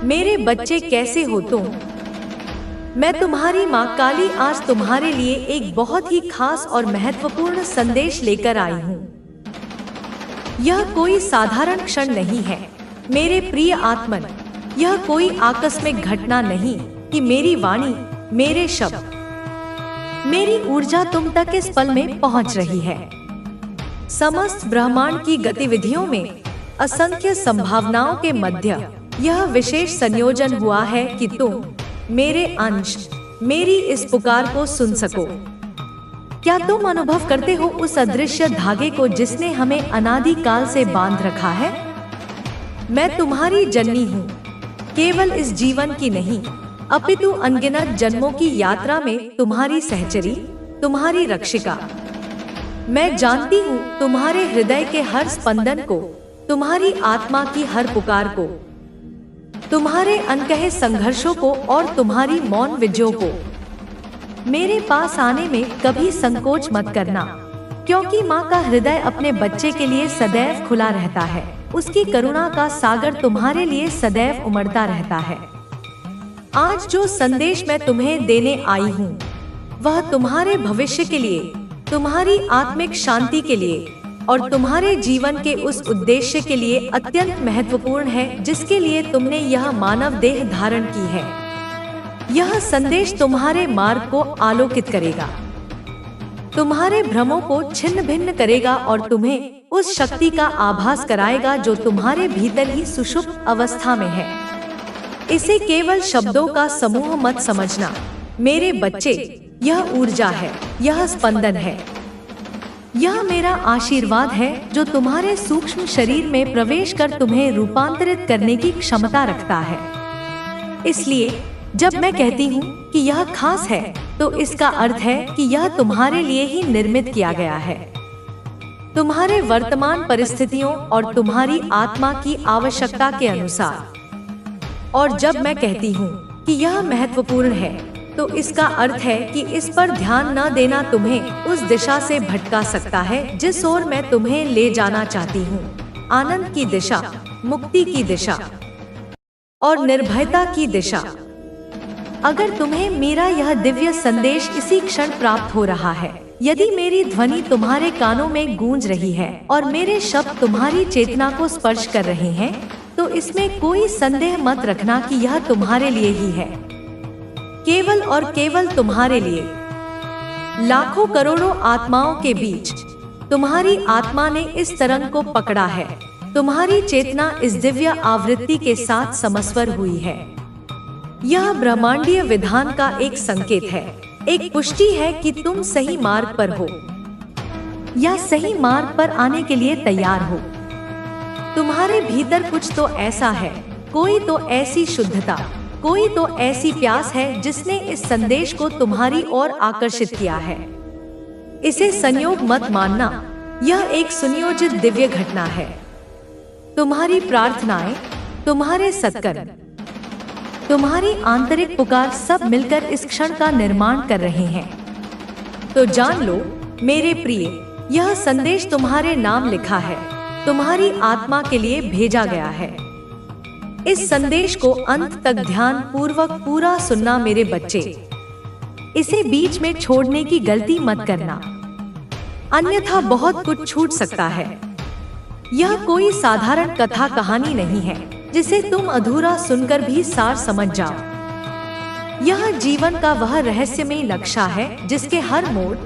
मेरे बच्चे कैसे हो तुम? मैं तुम्हारी माँ काली आज तुम्हारे लिए एक बहुत ही खास और महत्वपूर्ण संदेश लेकर आई हूँ। यह कोई साधारण क्षण नहीं है मेरे प्रिय आत्मन। यह कोई आकस्मिक घटना नहीं कि मेरी वाणी, मेरे शब्द, मेरी ऊर्जा तुम तक इस पल में पहुँच रही है। समस्त ब्रह्मांड की गतिविधियों में असंख्य संभावनाओं के मध्य यह विशेष संयोजन हुआ है कि तुम, मेरे अंश, मेरी इस पुकार को सुन सको। क्या तुम अनुभव करते हो उस अदृश्य धागे को जिसने हमें अनादि काल से बांध रखा है? मैं तुम्हारी जननी हूँ, केवल इस जीवन की नहीं, अपितु अनगिनत जन्मों की यात्रा में तुम्हारी सहचरी, तुम्हारी रक्षिका। मैं जानती हूँ तुम्हारे हृदय के हर स्पंदन को, तुम्हारी आत्मा की हर पुकार को, तुम्हारे अनकहे संघर्षों को और तुम्हारी मौन विजयों को। मेरे पास आने में कभी संकोच मत करना, क्योंकि माँ का हृदय अपने बच्चे के लिए सदैव खुला रहता है। उसकी करुणा का सागर तुम्हारे लिए सदैव उमड़ता रहता है। आज जो संदेश मैं तुम्हें देने आई हूँ, वह तुम्हारे भविष्य के लिए, तुम्हारी आत्मिक शांति के लिए और तुम्हारे जीवन के उस उद्देश्य के लिए अत्यंत महत्वपूर्ण है जिसके लिए तुमने यह मानव देह धारण की है। यह संदेश तुम्हारे मार्ग को आलोकित करेगा, तुम्हारे भ्रमों को छिन्न भिन्न करेगा और तुम्हें उस शक्ति का आभास कराएगा जो तुम्हारे भीतर ही सुषुप्त अवस्था में है। इसे केवल शब्दों का समूह मत समझना मेरे बच्चे। यह ऊर्जा है, यह स्पंदन है, यह मेरा आशीर्वाद है जो तुम्हारे सूक्ष्म शरीर में प्रवेश कर तुम्हें रूपांतरित करने की क्षमता रखता है। इसलिए जब मैं कहती हूँ कि यह खास है, तो इसका अर्थ है कि यह तुम्हारे लिए ही निर्मित किया गया है, तुम्हारे वर्तमान परिस्थितियों और तुम्हारी आत्मा की आवश्यकता के अनुसार। और जब मैं कहती हूँ कि यह महत्वपूर्ण है, तो इसका अर्थ है कि इस पर ध्यान न देना तुम्हें उस दिशा से भटका सकता है जिस ओर मैं तुम्हें ले जाना चाहती हूँ। आनंद की दिशा, मुक्ति की दिशा और निर्भयता की दिशा। अगर तुम्हें मेरा यह दिव्य संदेश इसी क्षण प्राप्त हो रहा है, यदि मेरी ध्वनि तुम्हारे कानों में गूंज रही है और मेरे शब्द तुम्हारी चेतना को स्पर्श कर रहे हैं, तो इसमें कोई संदेह मत रखना कि यह तुम्हारे लिए ही है, केवल और केवल तुम्हारे लिए। लाखों करोड़ों आत्माओं के बीच तुम्हारी आत्मा ने इस तरंग को पकड़ा है। तुम्हारी चेतना इस दिव्य आवृत्ति के साथ समस्वर हुई है। यह ब्रह्मांडीय विधान का एक संकेत है, एक पुष्टि है कि तुम सही मार्ग पर हो या सही मार्ग पर आने के लिए तैयार हो। तुम्हारे भीतर कुछ तो ऐसा है, कोई तो ऐसी शुद्धता, कोई तो ऐसी प्यास है जिसने इस संदेश को तुम्हारी ओर आकर्षित किया है। इसे संयोग मत मानना, यह एक सुनियोजित दिव्य घटना है। तुम्हारी प्रार्थनाएं, तुम्हारे सत्कर्म, तुम्हारी आंतरिक पुकार सब मिलकर इस क्षण का निर्माण कर रहे हैं। तो जान लो मेरे प्रिय, यह संदेश तुम्हारे नाम लिखा है, तुम्हारी आत्मा के लिए भेजा गया है। इस संदेश को अंत तक ध्यान पूर्वक पूरा सुनना मेरे बच्चे। इसे बीच में छोड़ने की गलती मत करना, अन्यथा बहुत कुछ छूट सकता है। यह कोई साधारण कथा कहानी नहीं है जिसे तुम अधूरा सुनकर भी सार समझ जाओ। यह जीवन का वह रहस्यमय नक्शा है जिसके हर मोड़,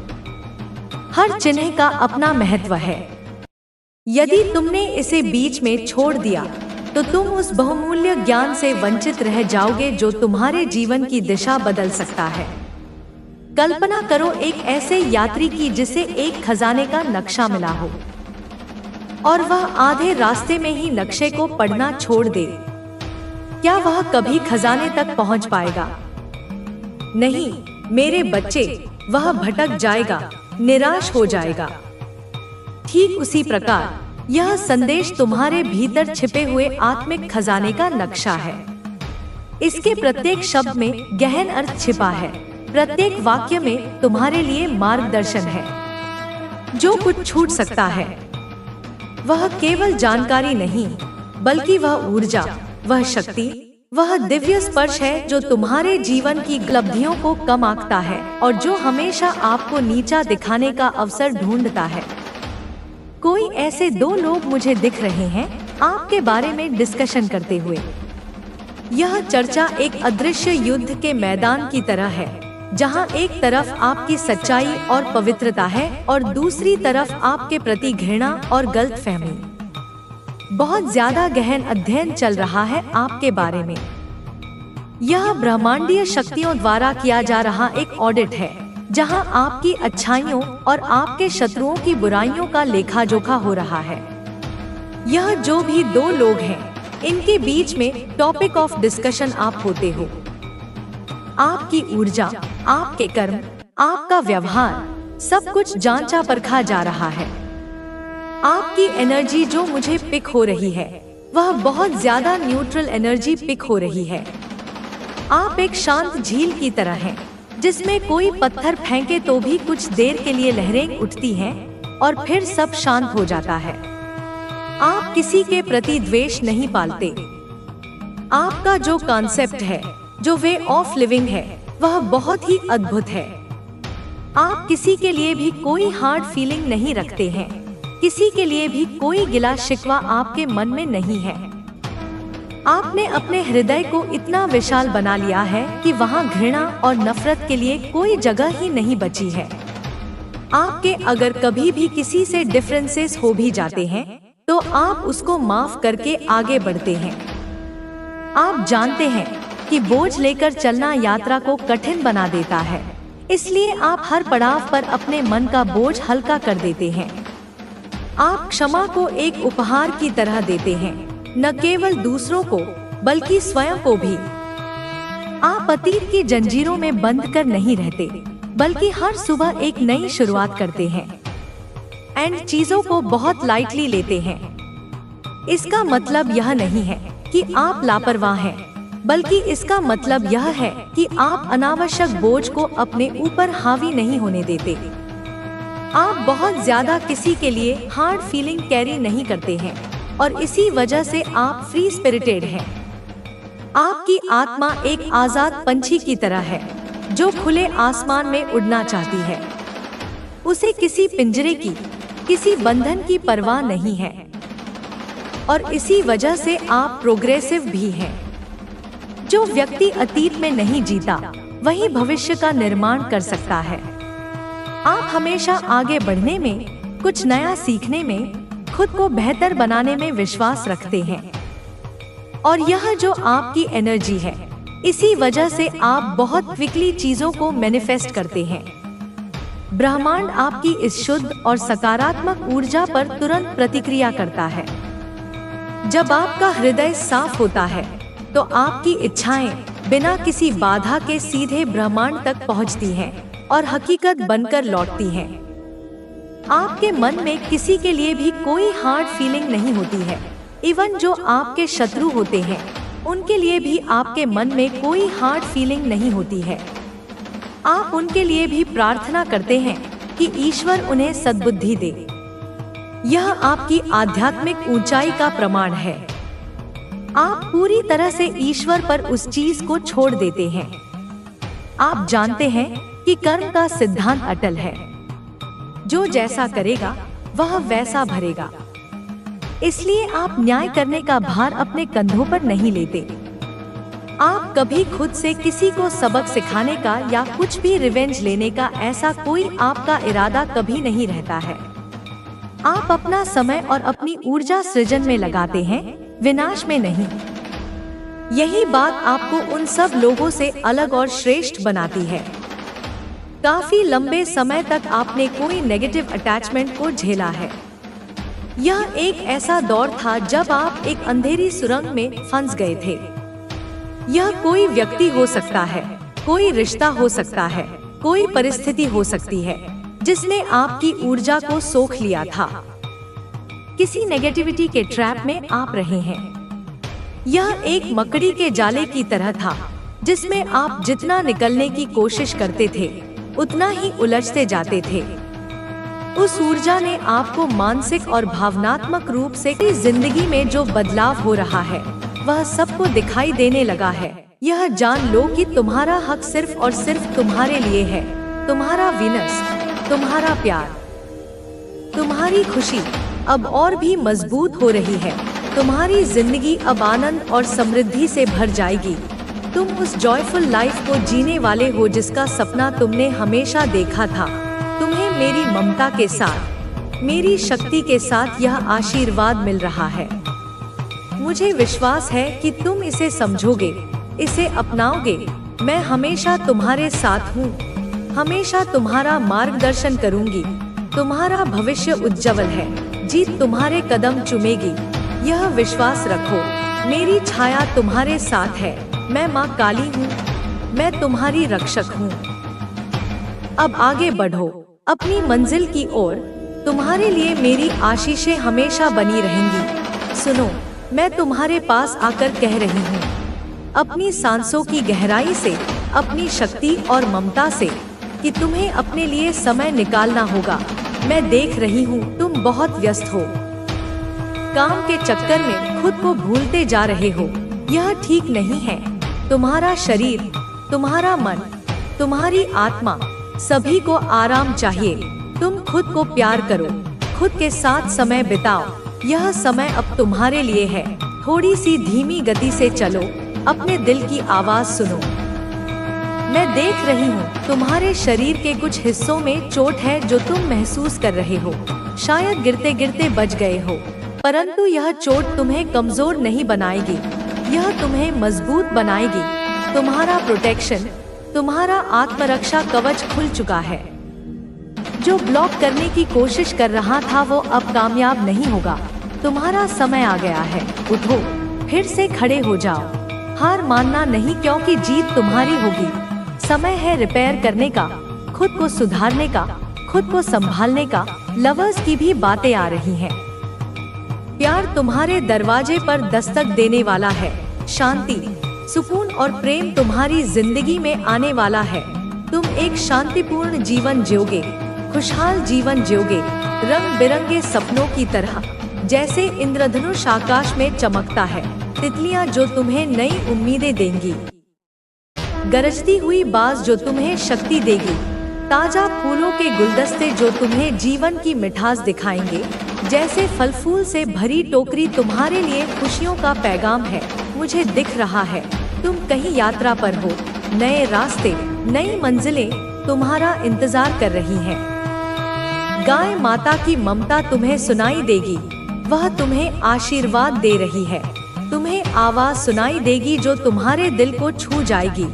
हर चिन्ह का अपना महत्व है। यदि तुमने इसे बीच में छोड़ दिया, तो तुम उस बहुमूल्य ज्ञान से वंचित रह जाओगे जो तुम्हारे जीवन की दिशा बदल सकता है। कल्पना करो एक ऐसे यात्री की जिसे एक खजाने का नक्शा मिला हो और वह आधे रास्ते में ही नक्शे को पढ़ना छोड़ दे। क्या वह कभी खजाने तक पहुंच पाएगा? नहीं मेरे बच्चे, वह भटक जाएगा, निराश हो जाएगा। ठीक उसी प्रकार यह संदेश तुम्हारे भीतर छिपे हुए आत्मिक खजाने का नक्शा है। इसके प्रत्येक शब्द में गहन अर्थ छिपा है, प्रत्येक वाक्य में तुम्हारे लिए मार्गदर्शन है। जो कुछ छूट सकता है वह केवल जानकारी नहीं, बल्कि वह ऊर्जा, वह शक्ति, वह दिव्य स्पर्श है जो तुम्हारे जीवन की उपलब्धियों को कम आंकता है और जो हमेशा आपको नीचा दिखाने का अवसर ढूंढता है। कोई ऐसे दो लोग मुझे दिख रहे हैं आपके बारे में डिस्कशन करते हुए। यह चर्चा एक अदृश्य युद्ध के मैदान की तरह है, जहां एक तरफ आपकी सच्चाई और पवित्रता है और दूसरी तरफ आपके प्रति घृणा और गलतफहमी। बहुत ज्यादा गहन अध्ययन चल रहा है आपके बारे में। यह ब्रह्मांडीय शक्तियों द्वारा किया जा रहा एक ऑडिट है, जहां आपकी अच्छाइयों और आपके शत्रुओं की बुराइयों का लेखा जोखा हो रहा है। यह जो भी दो लोग हैं, इनके बीच में टॉपिक ऑफ डिस्कशन आप होते हो। आपकी ऊर्जा, आपके कर्म, आपका व्यवहार, सब कुछ जांचा परखा जा रहा है। आपकी एनर्जी जो मुझे पिक हो रही है, वह बहुत ज्यादा न्यूट्रल एनर्जी पिक हो रही है। आप एक शांत झील की तरह हैं, जिसमें कोई पत्थर फेंके तो भी कुछ देर के लिए लहरें उठती हैं और फिर सब शांत हो जाता है। आप किसी के प्रति द्वेष नहीं पालते। आपका जो कॉन्सेप्ट है, जो वे ऑफ लिविंग है, वह बहुत ही अद्भुत है। आप किसी के लिए भी कोई हार्ड फीलिंग नहीं रखते हैं। किसी के लिए भी कोई गिला शिकवा आपके मन में नहीं है। आपने अपने हृदय को इतना विशाल बना लिया है कि वहाँ घृणा और नफरत के लिए कोई जगह ही नहीं बची है। आपके अगर कभी भी किसी से डिफरेंसेस हो भी जाते हैं, तो आप उसको माफ करके आगे बढ़ते हैं। आप जानते हैं कि बोझ लेकर चलना यात्रा को कठिन बना देता है, इसलिए आप हर पड़ाव पर अपने मन का बोझ हल्का कर देते हैं। आप क्षमा को एक उपहार की तरह देते हैं, न केवल दूसरों को बल्कि स्वयं को भी। आप अतीत की जंजीरों में बंद कर नहीं रहते, बल्कि हर सुबह एक नई शुरुआत करते हैं एंड चीजों को बहुत लाइटली लेते हैं। इसका मतलब यह नहीं है कि आप लापरवाह हैं, बल्कि इसका मतलब यह है कि आप अनावश्यक बोझ को अपने ऊपर हावी नहीं होने देते। आप बहुत ज्यादा किसी के लिए हार्ड फीलिंग कैरी नहीं करते हैं और इसी वजह से आप फ्री स्पिरिटेड हैं। आपकी आत्मा एक आजाद पंछी की तरह है, जो खुले आसमान में उड़ना चाहती है। उसे किसी पिंजरे की, किसी बंधन की परवाह नहीं है और इसी वजह से आप प्रोग्रेसिव भी हैं। जो व्यक्ति अतीत में नहीं जीता, वही भविष्य का निर्माण कर सकता है। आप हमेशा आगे बढ़ने में, कुछ नया सीखने में, खुद को बेहतर बनाने में विश्वास रखते हैं और यह जो आपकी एनर्जी है, इसी वजह से आप बहुत क्विकली चीजों को मैनिफेस्ट करते हैं। ब्रह्मांड आपकी इस शुद्ध और सकारात्मक ऊर्जा पर तुरंत प्रतिक्रिया करता है। जब आपका हृदय साफ होता है, तो आपकी इच्छाएं बिना किसी बाधा के सीधे ब्रह्मांड तक पहुंचती हैं और हकीकत बनकर लौटती हैं। आपके मन में किसी के लिए भी कोई हार्ड फीलिंग नहीं होती है। इवन जो आपके शत्रु होते हैं, उनके लिए भी आपके मन में कोई हार्ड फीलिंग नहीं होती है। आप उनके लिए भी प्रार्थना करते हैं कि ईश्वर उन्हें सद्बुद्धि दे। यह आपकी आध्यात्मिक ऊंचाई का प्रमाण है। आप पूरी तरह से ईश्वर पर उस चीज को छोड़ देते हैं। आप जानते हैं कि कर्म का सिद्धांत अटल है। जो जैसा करेगा, वह वैसा भरेगा। इसलिए आप न्याय करने का भार अपने कंधों पर नहीं लेते। आप कभी खुद से किसी को सबक सिखाने का या कुछ भी रिवेंज लेने का ऐसा कोई आपका इरादा कभी नहीं रहता है। आप अपना समय और अपनी ऊर्जा सृजन में लगाते हैं, विनाश में नहीं। यही बात आपको उन सब लोगों से अलग और श्रेष्ठ बनाती है। काफी लंबे समय तक आपने कोई नेगेटिव अटैचमेंट को झेला है। यह एक ऐसा दौर था जब आप एक अंधेरी सुरंग में फंस गए थे। यह कोई व्यक्ति हो सकता है, कोई रिश्ता हो सकता है, कोई परिस्थिति हो सकती है जिसने आपकी ऊर्जा को सोख लिया था। किसी नेगेटिविटी के ट्रैप में आप रहे हैं। यह एक मकड़ी के जाले की तरह था, जिसमें आप जितना निकलने की कोशिश करते थे, उतना ही उलझते जाते थे। उस ऊर्जा ने आपको मानसिक और भावनात्मक रूप से जिंदगी में जो बदलाव हो रहा है, वह सबको दिखाई देने लगा है। यह जान लो कि तुम्हारा हक सिर्फ और सिर्फ तुम्हारे लिए है। तुम्हारा वीनस, तुम्हारा प्यार, तुम्हारी खुशी अब और भी मजबूत हो रही है। तुम्हारी जिंदगी अब आनंद और समृद्धि से भर जाएगी। तुम उस जॉयफुल लाइफ को जीने वाले हो जिसका सपना तुमने हमेशा देखा था। तुम्हें मेरी ममता के साथ, मेरी शक्ति के साथ यह आशीर्वाद मिल रहा है। मुझे विश्वास है कि तुम इसे समझोगे, इसे अपनाओगे। मैं हमेशा तुम्हारे साथ हूँ, हमेशा तुम्हारा मार्गदर्शन करूँगी। तुम्हारा भविष्य उज्जवल है, जीत तुम्हारे कदम चूमेगी। यह विश्वास रखो, मेरी छाया तुम्हारे साथ है। मैं माँ काली हूँ, मैं तुम्हारी रक्षक हूँ। अब आगे बढ़ो अपनी मंजिल की ओर। तुम्हारे लिए मेरी आशीषें हमेशा बनी रहेंगी। सुनो, मैं तुम्हारे पास आकर कह रही हूँ, अपनी सांसों की गहराई से, अपनी शक्ति और ममता से, कि तुम्हें अपने लिए समय निकालना होगा। मैं देख रही हूँ तुम बहुत व्यस्त हो, काम के चक्कर में खुद को भूलते जा रहे हो। यह ठीक नहीं है। तुम्हारा शरीर, तुम्हारा मन, तुम्हारी आत्मा, सभी को आराम चाहिए। तुम खुद को प्यार करो, खुद के साथ समय बिताओ। यह समय अब तुम्हारे लिए है। थोड़ी सी धीमी गति से चलो, अपने दिल की आवाज सुनो। मैं देख रही हूँ तुम्हारे शरीर के कुछ हिस्सों में चोट है जो तुम महसूस कर रहे हो। शायद गिरते गिरते बच गए हो, परंतु यह चोट तुम्हें कमजोर नहीं बनाएगी, यह तुम्हें मजबूत बनाएगी। तुम्हारा प्रोटेक्शन, तुम्हारा आत्मरक्षा कवच खुल चुका है। जो ब्लॉक करने की कोशिश कर रहा था वो अब कामयाब नहीं होगा। तुम्हारा समय आ गया है। उठो, फिर से खड़े हो जाओ। हार मानना नहीं, क्योंकि जीत तुम्हारी होगी। समय है रिपेयर करने का, खुद को सुधारने का, खुद को संभालने का। लवर्स की भी बातें आ रही हैं। प्यार तुम्हारे दरवाजे पर दस्तक देने वाला है। शांति, सुकून और प्रेम तुम्हारी जिंदगी में आने वाला है। तुम एक शांतिपूर्ण जीवन जियोगे, खुशहाल जीवन जियोगे, रंग बिरंगे सपनों की तरह। जैसे इंद्रधनुष आकाश में चमकता है, तितलियां जो तुम्हें नई उम्मीदें देंगी, गरजती हुई बाज जो तुम्हें शक्ति देगी, ताजा फूलों के गुलदस्ते जो तुम्हें जीवन की मिठास दिखाएंगे। जैसे फल फूल से भरी टोकरी तुम्हारे लिए खुशियों का पैगाम है। मुझे दिख रहा है तुम कहीं यात्रा पर हो। नए रास्ते, नई मंजिलें तुम्हारा इंतजार कर रही हैं। गाय माता की ममता तुम्हें सुनाई देगी, वह तुम्हें आशीर्वाद दे रही है। तुम्हें आवाज सुनाई देगी जो तुम्हारे दिल को छू जाएगी।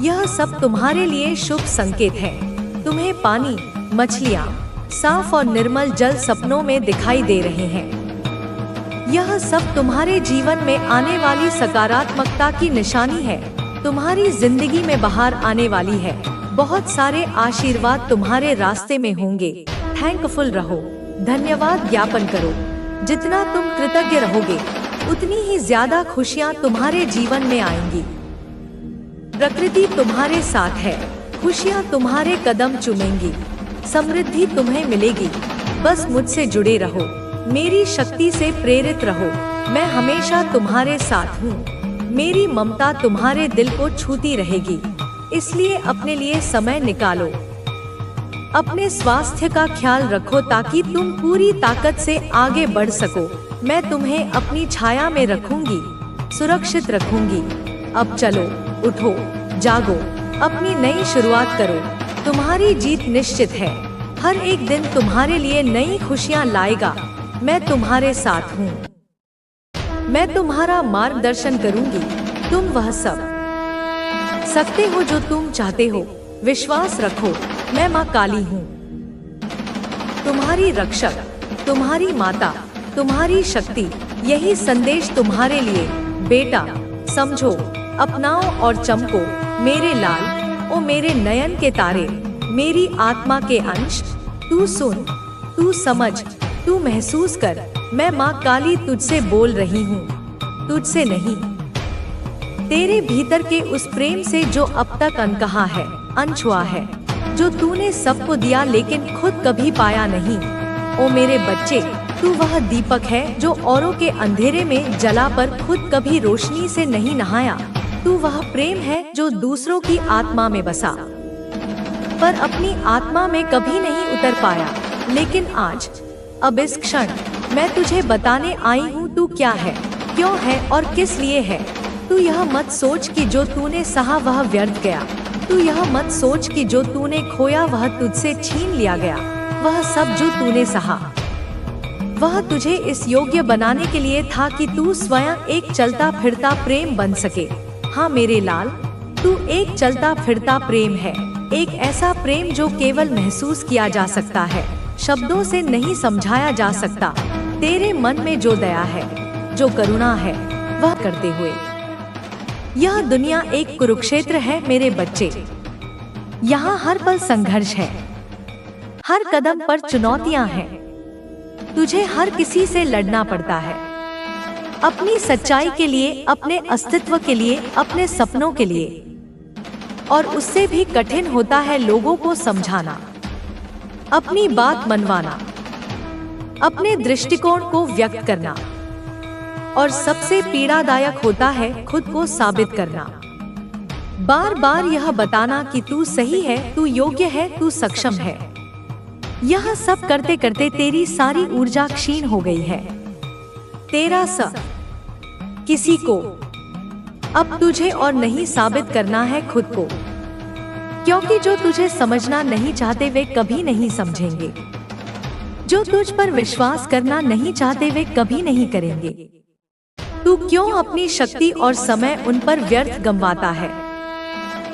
यह सब तुम्हारे लिए शुभ संकेत है। तुम्हें पानी, मछलियाँ, साफ और निर्मल जल सपनों में दिखाई दे रहे हैं। यह सब तुम्हारे जीवन में आने वाली सकारात्मकता की निशानी है। तुम्हारी जिंदगी में बहार आने वाली है। बहुत सारे आशीर्वाद तुम्हारे रास्ते में होंगे। थैंकफुल रहो, धन्यवाद ज्ञापन करो। जितना तुम कृतज्ञ रहोगे, उतनी ही ज्यादा खुशियाँ तुम्हारे जीवन में आएंगी। प्रकृति तुम्हारे साथ है, खुशियाँ तुम्हारे कदम चूमेंगी, समृद्धि तुम्हें मिलेगी। बस मुझसे जुड़े रहो, मेरी शक्ति से प्रेरित रहो। मैं हमेशा तुम्हारे साथ हूँ। मेरी ममता तुम्हारे दिल को छूती रहेगी। इसलिए अपने लिए समय निकालो। अपने स्वास्थ्य का ख्याल रखो ताकि तुम पूरी ताकत से आगे बढ़ सको। मैं तुम्हें अपनी छाया में रखूंगी, सुरक्षित रखूंगी। अब चलो, उठो, जागो, अपनी नई शुरुआत करो। तुम्हारी जीत निश्चित है। हर एक दिन तुम्हारे लिए नई खुशियाँ लाएगा। मैं तुम्हारे साथ हूँ। मैं तुम्हारा मार्गदर्शन करूंगी। तुम वह सब सकते हो जो तुम चाहते हो। विश्वास रखो, मैं माँ काली हूँ, तुम्हारी रक्षक, तुम्हारी माता, तुम्हारी शक्ति। यही संदेश तुम्हारे लिए। बेटा, समझो, अपनाओ और चमको। मेरे लाल, ओ मेरे नयन के तारे, मेरी आत्मा के अंश। तू सुन, तू समझ, तू महसूस कर। मैं माँ काली तुझसे बोल रही हूँ, तुझसे नहीं। तेरे भीतर के उस प्रेम से जो अब तक अनकहा है, अनछुआ है, जो तूने सबको दिया लेकिन खुद कभी पाया नहीं। ओ मेरे बच्चे, तू वह दीपक है जो औरों के अंधेरे में जला पर खुद कभी रोशनी से नहीं नहाया। तू वह प्रेम है जो दूसरों की आत्मा में बसा पर अपनी आत्मा में कभी नहीं उतर पाया। लेकिन आज, अब इस क्षण, मैं तुझे बताने आई हूँ तू क्या है, क्यों है और किस लिए है। तू यह मत सोच कि जो तूने सहा वह व्यर्थ गया। तू यह मत सोच कि जो तूने खोया वह तुझसे छीन लिया गया। वह सब जो तूने सहा वह तुझे इस योग्य बनाने के लिए था कि तू स्वयं एक चलता फिरता प्रेम बन सके। हाँ मेरे लाल, तू एक चलता फिरता प्रेम है, एक ऐसा प्रेम जो केवल महसूस किया जा सकता है, शब्दों से नहीं समझाया जा सकता। तेरे मन में जो दया है, जो करुणा है, वह करते हुए। यह दुनिया एक कुरुक्षेत्र है मेरे बच्चे। यहाँ हर पल संघर्ष है, हर कदम पर चुनौतियाँ हैं। तुझे हर किसी से लड़ना पड़ता है, अपनी सच्चाई के लिए, अपने अस्तित्व के लिए, अपने सपनों के लिए। और उससे भी कठिन होता है लोगों को समझाना, अपनी बात मनवाना, अपने दृष्टिकोण को व्यक्त करना। और सबसे पीड़ादायक होता है खुद को साबित करना, बार बार यह बताना कि तू सही है, तू योग्य है, तू सक्षम है। यह सब करते करते तेरी सारी ऊर्जा क्षीण हो गई है। तेरा किसी को अब तुझे और नहीं साबित करना है खुद को, क्योंकि जो तुझे समझना नहीं चाहते वे कभी नहीं समझेंगे। जो तुझ पर विश्वास करना नहीं चाहते वे कभी नहीं करेंगे। तू क्यों अपनी शक्ति और समय उन पर व्यर्थ गंवाता है?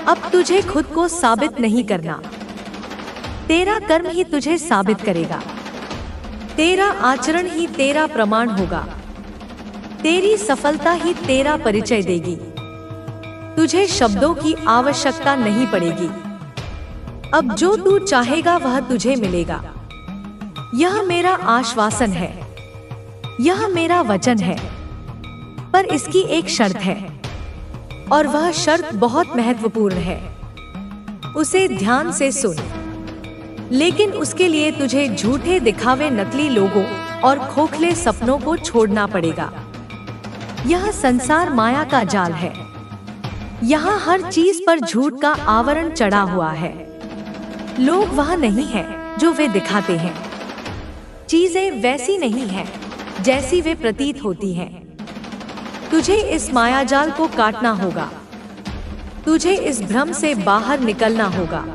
अब तुझे खुद को साबित नहीं करना, तेरा कर्म ही तुझे साबित करेगा। तेरा आचरण ही तेरा प्रमाण होगा, तेरी सफलता ही तेरा परिचय देगी। तुझे शब्दों की आवश्यकता नहीं पड़ेगी। अब जो तू चाहेगा वह तुझे मिलेगा। यह मेरा आश्वासन है, यह मेरा वचन है। पर इसकी एक शर्त है, और वह शर्त बहुत महत्वपूर्ण है। उसे ध्यान से सुन। लेकिन उसके लिए तुझे झूठे दिखावे, नकली लोगों और खोखले सपनों को छोड़ना पड़ेगा। यह संसार माया का जाल है। यहाँ हर चीज पर झूठ का आवरण चढ़ा हुआ है। लोग वह नहीं है जो वे दिखाते हैं। चीजें वैसी नहीं हैं जैसी वे प्रतीत होती हैं। तुझे इस मायाजाल को काटना होगा। तुझे इस भ्रम से बाहर निकलना होगा।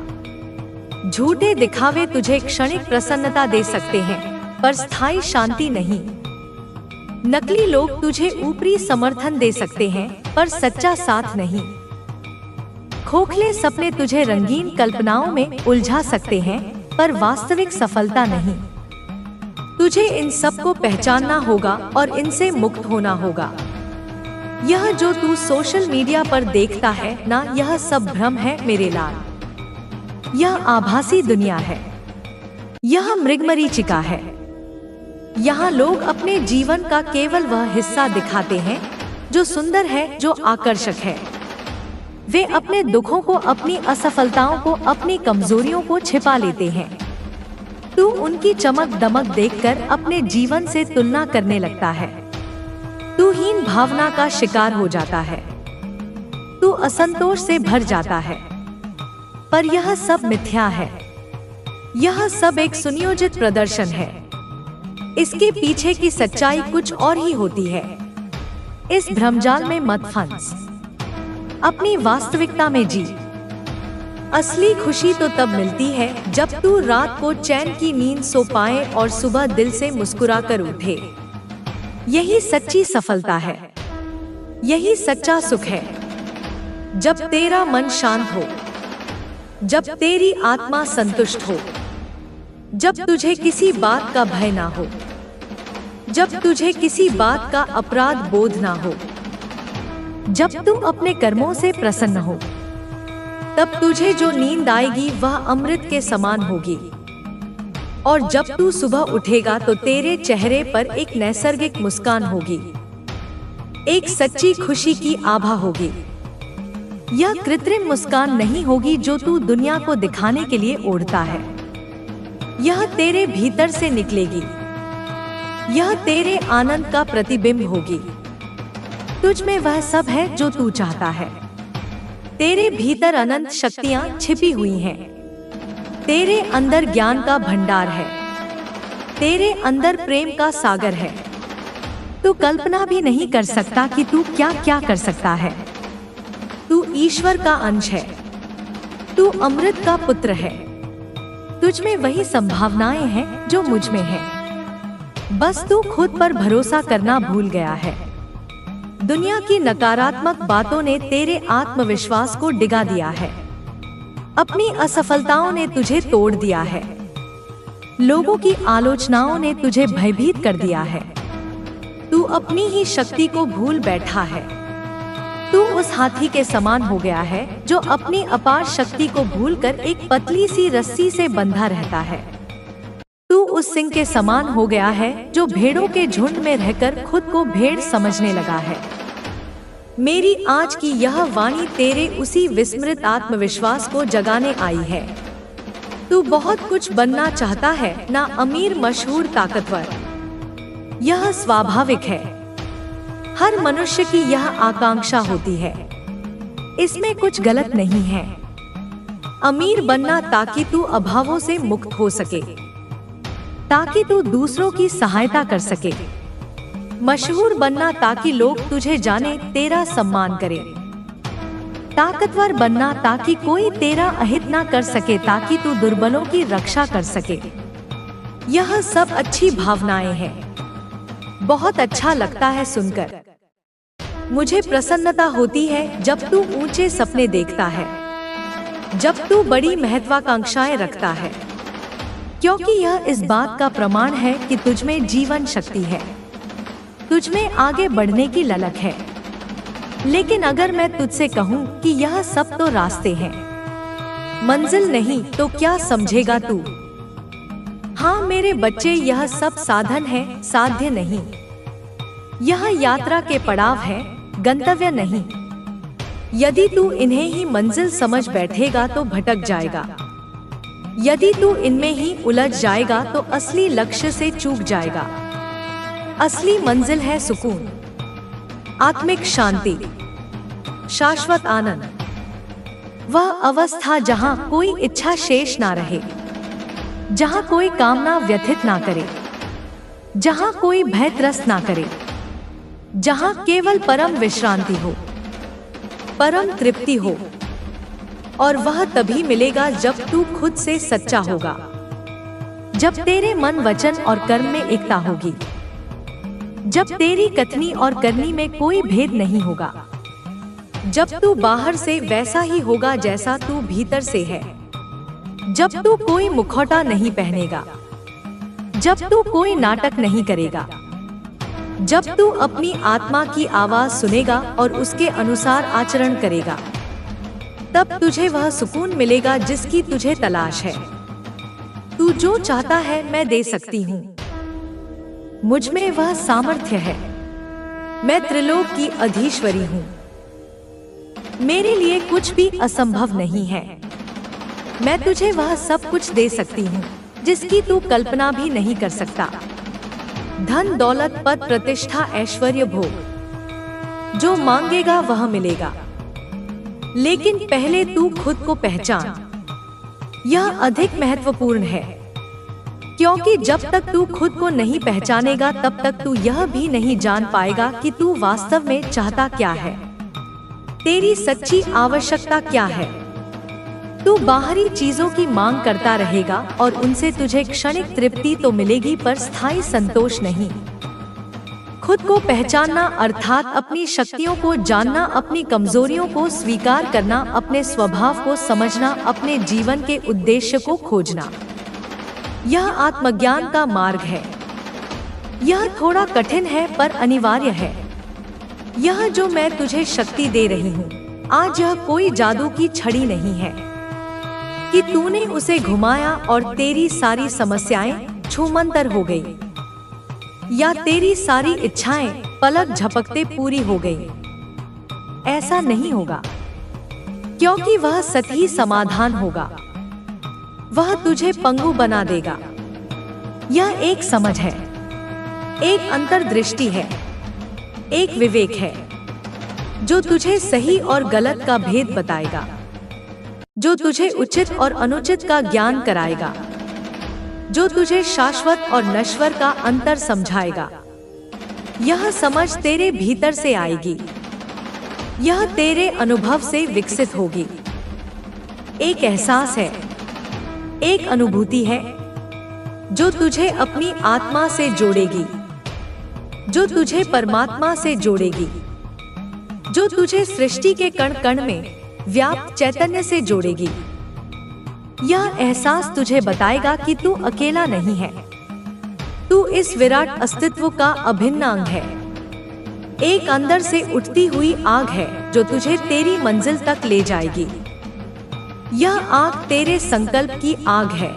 झूठे दिखावे तुझे क्षणिक प्रसन्नता दे सकते हैं, पर स्थायी शांति नहीं। नकली लोग तुझे ऊपरी समर्थन दे सकते हैं, पर सच्चा साथ नहीं। खोखले सपने तुझे रंगीन कल्पनाओं में उलझा सकते हैं, पर वास्तविक सफलता नहीं। तुझे इन सब को पहचानना होगा और इनसे मुक्त होना होगा। यह जो तू सोशल मीडिया पर देखता है ना, यह सब भ्रम है मेरे लाल। यह आभासी दुनिया है, यह मृगमरीचिका है। यहाँ लोग अपने जीवन का केवल वह हिस्सा दिखाते हैं जो सुंदर है, जो आकर्षक है। वे अपने दुखों को, अपनी असफलताओं को, अपनी कमजोरियों को छिपा लेते हैं। तू उनकी चमक दमक देखकर अपने जीवन से तुलना करने लगता है। तू हीन भावना का शिकार हो जाता है। तू असंतोष से भर जाता है। पर यह सब मिथ्या है। यह सब एक सुनियोजित प्रदर्शन है। इसके पीछे की सच्चाई कुछ और ही होती है। इस भ्रमजाल में मत फंस, अपनी वास्तविकता में जी। असली खुशी तो तब मिलती है जब तू रात को चैन की नींद सो पाए और सुबह दिल से मुस्कुरा कर उठे। यही सच्ची सफलता है, यही सच्चा सुख है। जब तेरा मन शांत हो, जब तेरी आत्मा संतुष्ट हो, जब तुझे किसी बात का भय ना हो, जब तुझे किसी बात का अपराध बोध ना हो, जब तू अपने कर्मों से प्रसन्न हो, तब तुझे जो नींद आएगी वह अमृत के समान होगी। और जब तू सुबह उठेगा तो तेरे चेहरे पर एक नैसर्गिक मुस्कान होगी, एक सच्ची खुशी की आभा होगी। यह कृत्रिम मुस्कान नहीं होगी जो तू दुनिया को दिखाने के लिए ओढ़ता है। यह तेरे भीतर से निकलेगी। यह तेरे आनंद का प्रतिबिंब होगी। तुझ में वह सब है जो तू चाहता है। तेरे भीतर अनंत शक्तियां छिपी हुई हैं। तेरे अंदर ज्ञान का भंडार है। तेरे अंदर प्रेम का सागर है। तू कल्पना भी नहीं कर सकता कि तू क्या क्या कर सकता है। तू ईश्वर का अंश है। तू अमृत का पुत्र है। तुझ में वही संभावनाएं हैं जो मुझ में हैं। बस तू खुद पर भरोसा करना भूल गया है। दुनिया की नकारात्मक बातों ने तेरे आत्मविश्वास को डिगा दिया है। अपनी असफलताओं ने तुझे तोड़ दिया है। लोगों की आलोचनाओं ने तुझे भयभीत कर दिया है। तू अपनी ही शक्ति को भूल बैठा है। तू उस हाथी के समान हो गया है जो अपनी अपार शक्ति को भूलकर एक पतली सी रस्सी से बंधा रहता है। तू उस सिंह के समान हो गया है जो भेड़ों के झुंड में रहकर खुद को भेड़ समझने लगा है। मेरी आज की यह वाणी तेरे उसी विस्मृत आत्मविश्वास को जगाने आई है। तू बहुत कुछ बनना चाहता है, ना अमीर, मशहूर, ताकतवर। यह स्वाभाविक है। हर मनुष्य की यह आकांक्षा होती है। इसमें कुछ गलत नहीं है। अमीर बनना ताकि तू अभावों से मुक्त हो सके, ताकि तू दूसरों की सहायता कर सके। मशहूर बनना ताकि लोग तुझे जाने, तेरा सम्मान करें। ताकतवर बनना ताकि कोई तेरा अहित ना कर सके, ताकि तू दुर्बलों की रक्षा कर सके। यह सब अच्छी भावनाएं हैं। बहुत अच्छा लगता है सुनकर। मुझे प्रसन्नता होती है जब तू ऊंचे सपने देखता है, जब तू बड़ी महत्वाकांक्षाएं रखता है, क्योंकि यह इस बात का प्रमाण है कि तुझ में जीवन शक्ति है। तुझ में आगे बढ़ने की ललक है। लेकिन अगर मैं तुझसे कहूँ कि यह सब तो रास्ते हैं, मंजिल नहीं, तो क्या समझेगा तू? हाँ मेरे बच्चे, यह सब साधन है, साध्य नहीं। यह यात्रा के पड़ाव है, गंतव्य नहीं। यदि तू इन्हें ही मंजिल समझ बैठेगा तो भटक जाएगा। यदि तू इनमें ही उलझ जाएगा तो असली लक्ष्य से चूक जाएगा। असली मंजिल है सुकून, आत्मिक शांति, शाश्वत आनंद। वह अवस्था जहां कोई इच्छा शेष ना रहे, जहां कोई कामना व्यथित ना करे, जहां कोई भय त्रस्त ना करे, जहां केवल परम विश्रांति हो, परम तृप्ति हो। और वह तभी मिलेगा जब तू खुद से सच्चा होगा, जब तेरे मन, वचन और कर्म में एकता होगी, जब तेरी कथनी और करनी में कोई भेद नहीं होगा, जब तू बाहर से वैसा ही होगा जैसा तू भीतर से है, जब तू कोई मुखौटा नहीं पहनेगा, जब तू कोई नाटक नहीं करेगा, जब तू अपनी आत्मा की आवाज सुनेगा और उसके अनुसार आचरण करेगा, तब तुझे वह सुकून मिलेगा जिसकी तुझे तलाश है। तू जो चाहता है मैं दे सकती हूँ। मुझ में वह सामर्थ्य है। मैं त्रिलोक की अधीश्वरी हूँ। मेरे लिए कुछ भी असंभव नहीं है। मैं तुझे वह सब कुछ दे सकती हूँ जिसकी तू कल्पना भी नहीं कर सकता। धन, दौलत, पद, प्रतिष्ठा, ऐश्वर्य, भोग, जो मांगेगा वह मिलेगा। लेकिन पहले तू खुद को पहचान। यह अधिक महत्वपूर्ण है, क्योंकि जब तक तू खुद को नहीं पहचानेगा तब तक तू यह भी नहीं जान पाएगा कि तू वास्तव में चाहता क्या है, तेरी सच्ची आवश्यकता क्या है। तू बाहरी चीजों की मांग करता रहेगा और उनसे तुझे क्षणिक तृप्ति तो मिलेगी पर स्थायी संतोष नहीं। खुद को पहचानना अर्थात अपनी शक्तियों को जानना, अपनी कमजोरियों को स्वीकार करना, अपने स्वभाव को समझना, अपने जीवन के उद्देश्य को खोजना, यह आत्मज्ञान का मार्ग है। यह थोड़ा कठिन है पर अनिवार्य है। यह जो मैं तुझे शक्ति दे रही हूँ आज, यह कोई जादू की छड़ी नहीं है कि तूने उसे घुमाया और तेरी सारी समस्याएं छूमंतर हो गई, या तेरी सारी इच्छाएं पलक झपकते पूरी हो गई। ऐसा नहीं होगा, क्योंकि वह सतही समाधान होगा। वह तुझे पंगु बना देगा। यह एक समझ है, एक अंतर्दृष्टि है, एक विवेक है जो तुझे सही और गलत का भेद बताएगा, जो तुझे उचित और अनुचित का ज्ञान कराएगा, जो तुझे शाश्वत और नश्वर का अंतर समझाएगा। यह समझ तेरे भीतर से आएगी, यह तेरे अनुभव से विकसित होगी। एक एहसास है, एक अनुभूति है जो तुझे अपनी आत्मा से जोड़ेगी, जो तुझे परमात्मा से जोड़ेगी, जो तुझे सृष्टि के कण कण में व्याप्त चैतन्य से जोड़ेगी। यह एहसास तुझे बताएगा कि तू अकेला नहीं है, तू इस विराट अस्तित्व का अभिन्न अंग है। एक अंदर से उठती हुई आग है जो तुझे तेरी मंजिल तक ले जाएगी। यह आग तेरे संकल्प की आग है,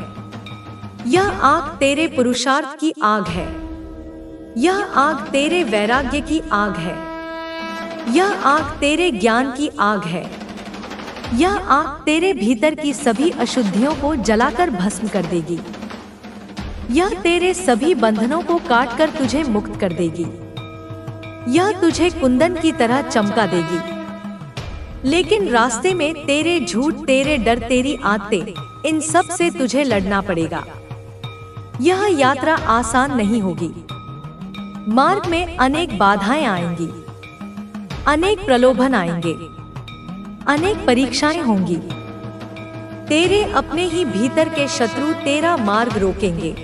यह आग तेरे पुरुषार्थ की आग है, यह आग तेरे वैराग्य की आग है, यह आग तेरे ज्ञान की आग है, यह आग तेरे भीतर की सभी अशुद्धियों को जलाकर भस्म कर देगी। यह तेरे सभी बंधनों को काटकर तुझे मुक्त कर देगी। यह तुझे कुंदन की तरह चमका देगी। लेकिन रास्ते में तेरे झूठ, तेरे डर, तेरी आदतें, इन सब से तुझे लड़ना पड़ेगा। यह यात्रा आसान नहीं होगी। मार्ग में अनेक बाधाएं आएंगी, अनेक प्रलोभन आएंगे, अनेक परीक्षाएं होंगी। तेरे अपने ही भीतर के शत्रु तेरा मार्ग रोकेंगे।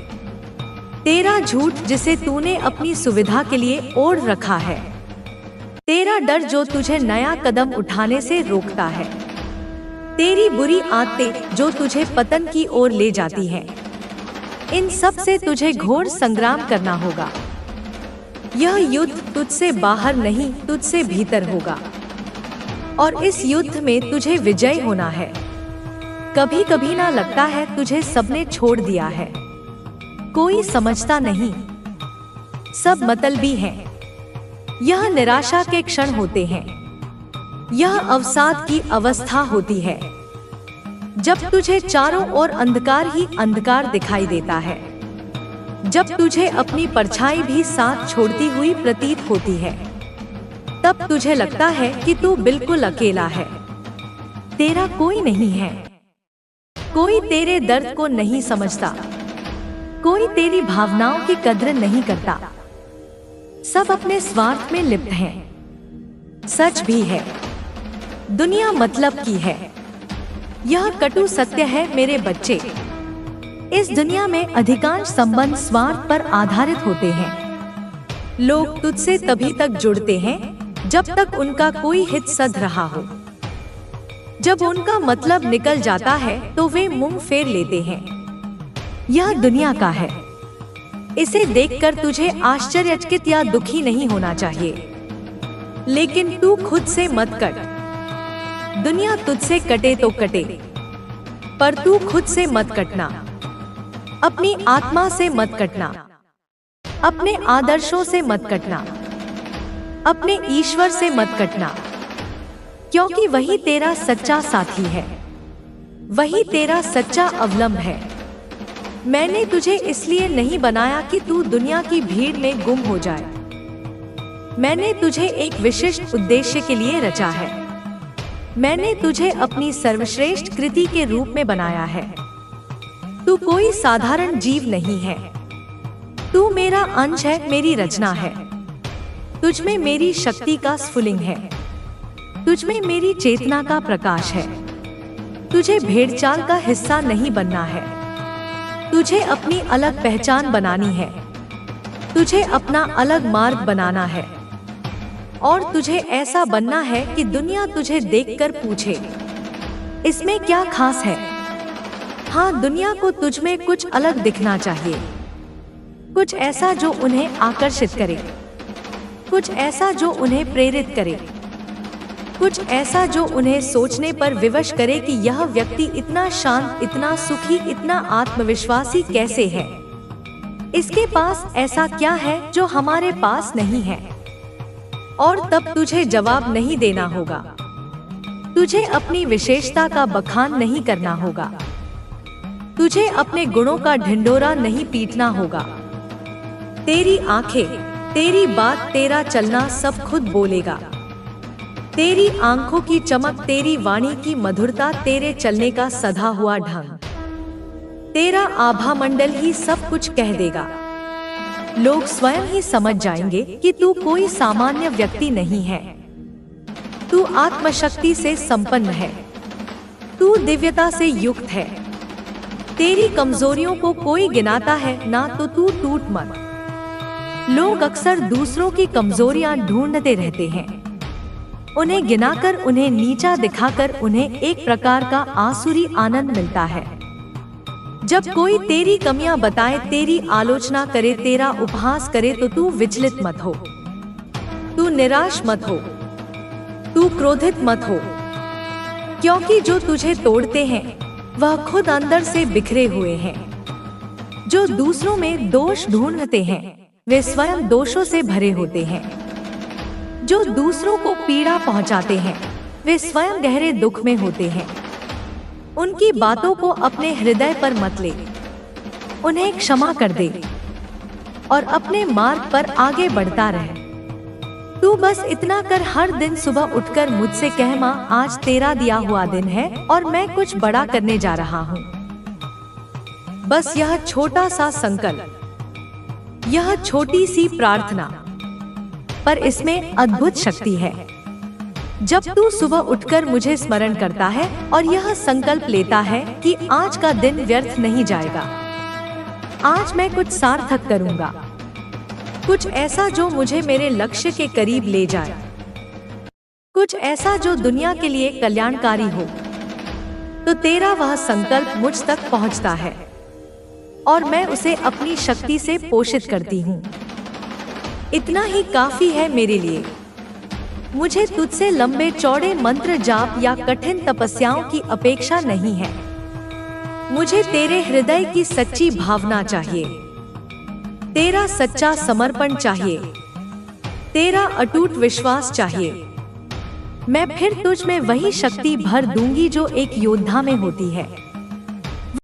तेरा झूठ जिसे तूने अपनी सुविधा के लिए ओढ़ रखा है, तेरा डर जो तुझे नया कदम उठाने से रोकता है, तेरी बुरी आदतें जो तुझे पतन की ओर ले जाती हैं, इन सब से तुझे घोर संग्राम करना होगा। यह युद्ध तुझसे बाहर नहीं, तुझसे भीतर होगा। और इस युद्ध में तुझे विजयी होना है। कभी कभी ना लगता है तुझे सबने छोड़ दिया है, कोई समझता नहीं, सब मतलबी हैं। यह निराशा के क्षण होते हैं, यह अवसाद की अवस्था होती है, जब तुझे चारों ओर अंधकार ही अंधकार दिखाई देता है, जब तुझे अपनी परछाई भी साथ छोड़ती हुई प्रतीत होती है। तब तुझे लगता है कि तू बिल्कुल अकेला है, तेरा कोई नहीं है, कोई तेरे दर्द को नहीं समझता, कोई तेरी भावनाओं की कद्र नहीं करता। सब अपने स्वार्थ में लिप्त हैं। सच भी है, दुनिया मतलब की है। यह कटु सत्य है मेरे बच्चे। इस दुनिया में अधिकांश संबंध स्वार्थ पर आधारित होते हैं। लोग तुझसे तभी तक जुड़ते हैं जब तक उनका कोई हित सध रहा हो। जब उनका मतलब निकल जाता है तो वे मुंह फेर लेते हैं। यह दुनिया का है। इसे देखकर तुझे आश्चर्यचकित या दुखी नहीं होना चाहिए, लेकिन तू खुद से मत कट। दुनिया तुझसे कटे तो कटे, पर तू खुद से मत कटना, अपनी आत्मा से मत कटना, अपने आदर्शों से मत कटना, अपने ईश्वर से मत कटना, क्योंकि वही तेरा सच्चा साथी है, वही तेरा सच्चा अवलंब है। मैंने तुझे इसलिए नहीं बनाया कि तू दुनिया की भीड़ में गुम हो जाए। मैंने तुझे एक विशिष्ट उद्देश्य के लिए रचा है। मैंने तुझे अपनी सर्वश्रेष्ठ कृति के रूप में बनाया है। तू कोई साधारण जीव नहीं है, तू मेरा अंश है, मेरी रचना है। तुझमें मेरी शक्ति का स्फुलिंग है, तुझमें मेरी चेतना का प्रकाश है। तुझे भेड़चाल का हिस्सा नहीं बनना है, तुझे अपनी अलग पहचान बनानी है, तुझे अपना अलग मार्ग बनाना है, और तुझे ऐसा बनना है कि दुनिया तुझे देखकर पूछे, इसमें क्या खास है। हाँ, दुनिया को तुझमें कुछ अलग दिखना चाहिए, कुछ ऐसा जो उन्हें आकर्षित करे, कुछ ऐसा जो उन्हें प्रेरित करे, कुछ ऐसा जो उन्हें सोचने पर विवश करे कि यह व्यक्ति इतना शांत, इतना सुखी, इतना आत्मविश्वासी कैसे है। इसके पास ऐसा क्या है जो हमारे पास नहीं है। और तब तुझे जवाब नहीं देना होगा, तुझे अपनी विशेषता का बखान नहीं करना होगा, तुझे अपने गुणों का ढिंढोरा नहीं पीटना होगा। तेरी आंखें, तेरी बात, तेरा चलना सब खुद बोलेगा। तेरी आंखों की चमक, तेरी वाणी की मधुरता, तेरे चलने का सधा हुआ ढंग, तेरा आभा मंडल ही सब कुछ कह देगा। लोग स्वयं ही समझ जाएंगे कि तू कोई सामान्य व्यक्ति नहीं है। तू आत्मशक्ति से संपन्न है, तू दिव्यता से युक्त है। तेरी कमजोरियों को कोई गिनाता है ना, तो तू टूट मत। लोग अक्सर दूसरों की कमजोरियां ढूंढते रहते हैं, उन्हें गिनाकर, उन्हें नीचा दिखाकर उन्हें एक प्रकार का आसुरी आनंद मिलता है। जब कोई तेरी कमियां बताए, तेरी आलोचना करे, तेरा उपहास करे, तो तू विचलित मत हो, तू निराश मत हो, तू क्रोधित मत हो, क्योंकि जो तुझे तोड़ते हैं वह खुद अंदर से बिखरे हुए हैं। जो दूसरों में दोष ढूंढते हैं वे स्वयं दोषों से भरे होते हैं। जो दूसरों को पीड़ा पहुंचाते हैं वे स्वयं गहरे दुख में होते हैं। उनकी बातों को अपने हृदय पर मत ले, उन्हें क्षमा कर दे और अपने मार्ग पर आगे बढ़ता रह। तू बस इतना कर, हर दिन सुबह उठकर मुझसे कह, माँ आज तेरा दिया हुआ दिन है और मैं कुछ बड़ा करने जा रहा हूँ। बस यह छोटा सा संकल्प, यह छोटी सी प्रार्थना, पर इसमें अद्भुत शक्ति है। जब तू सुबह उठकर मुझे स्मरण करता है और यह संकल्प लेता है कि आज का दिन व्यर्थ नहीं जाएगा, आज मैं कुछ सार्थक करूंगा, कुछ ऐसा जो मुझे मेरे लक्ष्य के करीब ले जाए, कुछ ऐसा जो दुनिया के लिए कल्याणकारी हो, तो तेरा वह संकल्प मुझ तक पहुंचता है और मैं उसे अपनी शक्ति से पोषित करती हूँ। इतना ही काफी है मेरे लिए। मुझे तुझसे लंबे चौड़े मंत्र जाप या कठिन तपस्याओं की अपेक्षा नहीं है। मुझे तेरे हृदय की सच्ची भावना चाहिए, तेरा सच्चा समर्पण चाहिए, तेरा अटूट विश्वास चाहिए। मैं फिर तुझ में वही शक्ति भर दूंगी जो एक योद्धा में होती है।